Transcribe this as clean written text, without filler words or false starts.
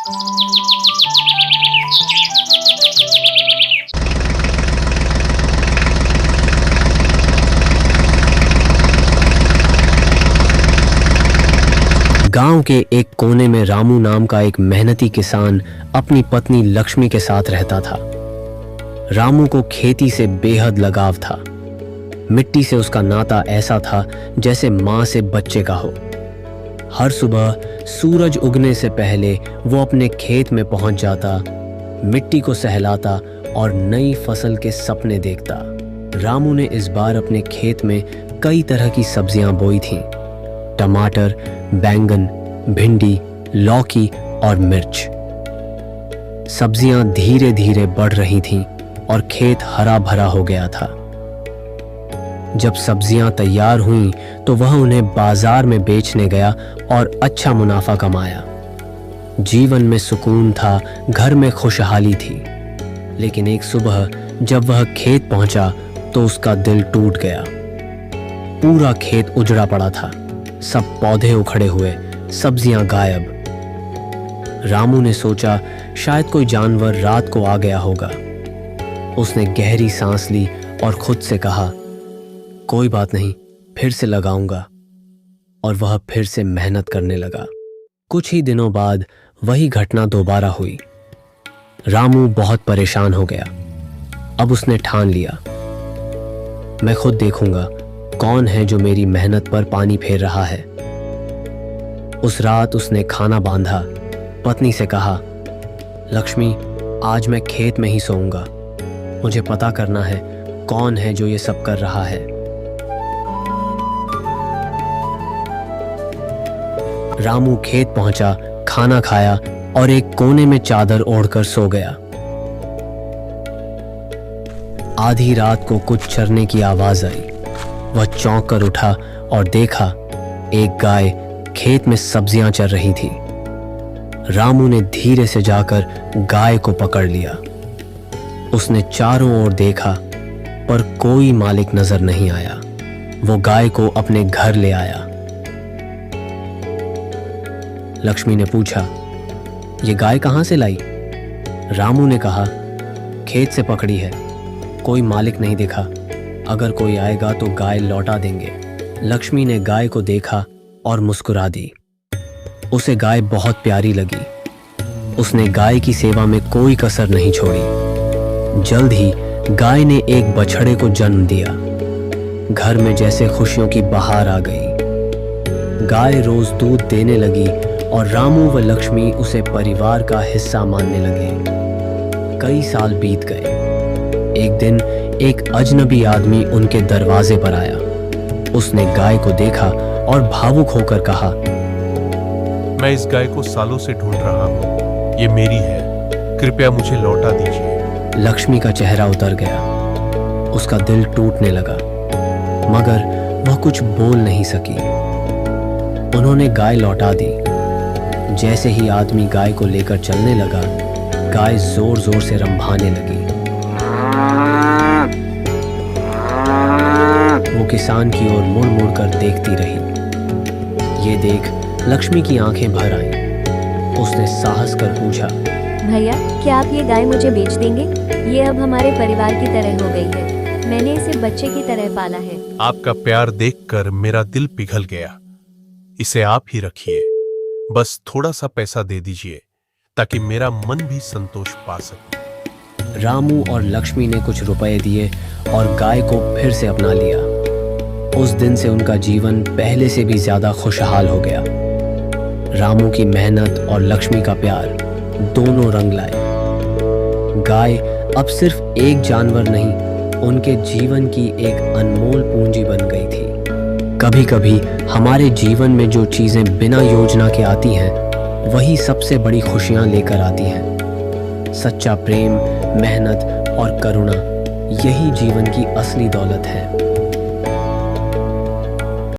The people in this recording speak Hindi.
गांव के एक कोने में रामू नाम का एक मेहनती किसान अपनी पत्नी लक्ष्मी के साथ रहता था। रामू को खेती से बेहद लगाव था। मिट्टी से उसका नाता ऐसा था जैसे माँ से बच्चे का हो। हर सुबह सूरज उगने से पहले वो अपने खेत में पहुंच जाता, मिट्टी को सहलाता और नई फसल के सपने देखता। रामू ने इस बार अपने खेत में कई तरह की सब्जियां बोई थीं। टमाटर, बैंगन, भिंडी, लौकी और मिर्च। सब्जियां धीरे धीरे बढ़ रही थीं और खेत हरा भरा हो गया था। जब सब्जियां तैयार हुईं तो वह उन्हें बाजार में बेचने गया और अच्छा मुनाफा कमाया। जीवन में सुकून था, घर में खुशहाली थी। लेकिन एक सुबह जब वह खेत पहुंचा तो उसका दिल टूट गया। पूरा खेत उजड़ा पड़ा था, सब पौधे उखड़े हुए, सब्जियां गायब। रामू ने सोचा शायद कोई जानवर रात को आ गया होगा। उसने गहरी सांस ली और खुद से कहा, कोई बात नहीं, फिर से लगाऊंगा। और वह फिर से मेहनत करने लगा। कुछ ही दिनों बाद वही घटना दोबारा हुई। रामू बहुत परेशान हो गया। अब उसने ठान लिया, मैं खुद देखूंगा कौन है जो मेरी मेहनत पर पानी फेर रहा है। उस रात उसने खाना बांधा, पत्नी से कहा, लक्ष्मी, आज मैं खेत में ही सोऊंगा। मुझे पता करना है कौन है जो ये सब कर रहा है। रामू खेत पहुंचा, खाना खाया और एक कोने में चादर ओढ़कर सो गया। आधी रात को कुछ चरने की आवाज आई। वह चौंक कर उठा और देखा एक गाय खेत में सब्जियां चर रही थी। रामू ने धीरे से जाकर गाय को पकड़ लिया। उसने चारों ओर देखा पर कोई मालिक नजर नहीं आया। वो गाय को अपने घर ले आया। लक्ष्मी ने पूछा, ये गाय कहां से लाई? रामू ने कहा, खेत से पकड़ी है, कोई मालिक नहीं दिखा। अगर कोई आएगा तो गाय लौटा देंगे। लक्ष्मी ने गाय को देखा और मुस्कुरा दी। उसे गाय बहुत प्यारी लगी। उसने गाय की सेवा में कोई कसर नहीं छोड़ी। जल्द ही गाय ने एक बछड़े को जन्म दिया। घर में जैसे खुशियों की बहार आ गई। गाय रोज दूध देने लगी और रामू व लक्ष्मी उसे परिवार का हिस्सा मानने लगे। कई साल बीत गए। एक दिन एक अजनबी आदमी उनके दरवाजे पर आया। उसने गाय को देखा और भावुक होकर कहा, मैं इस गाय को सालों से ढूंढ रहा हूँ, ये मेरी है, कृपया मुझे लौटा दीजिए। लक्ष्मी का चेहरा उतर गया। उसका दिल टूटने लगा, मगर वह कुछ बोल नहीं सकी। उन्होंने गाय लौटा दी। जैसे ही आदमी गाय को लेकर चलने लगा, गाय जोर जोर से रंभाने लगी। वो किसान की ओर मुड़ मुड़ कर देखती रही। ये देख लक्ष्मी की आंखें भर आईं। उसने साहस कर पूछा, भैया, क्या आप ये गाय मुझे बेच देंगे? ये अब हमारे परिवार की तरह हो गई है। मैंने इसे बच्चे की तरह पाला है। आपका प्यार देखकर मेरा दिल पिघल गया। इसे आप ही रखिए। बस थोड़ा सा पैसा दे दीजिए ताकि मेरा मन भी संतोष पा सके। रामू और लक्ष्मी ने कुछ रुपए दिए और गाय को फिर से अपना लिया। उस दिन से उनका जीवन पहले से भी ज्यादा खुशहाल हो गया। रामू की मेहनत और लक्ष्मी का प्यार दोनों रंग लाए। गाय अब सिर्फ एक जानवर नहीं, उनके जीवन की एक अनमोल पूंजी बन गई थी। कभी कभी हमारे जीवन में जो चीजें बिना योजना के आती हैं, वही सबसे बड़ी खुशियां लेकर आती हैं। सच्चा प्रेम, मेहनत और करुणा, यही जीवन की असली दौलत है।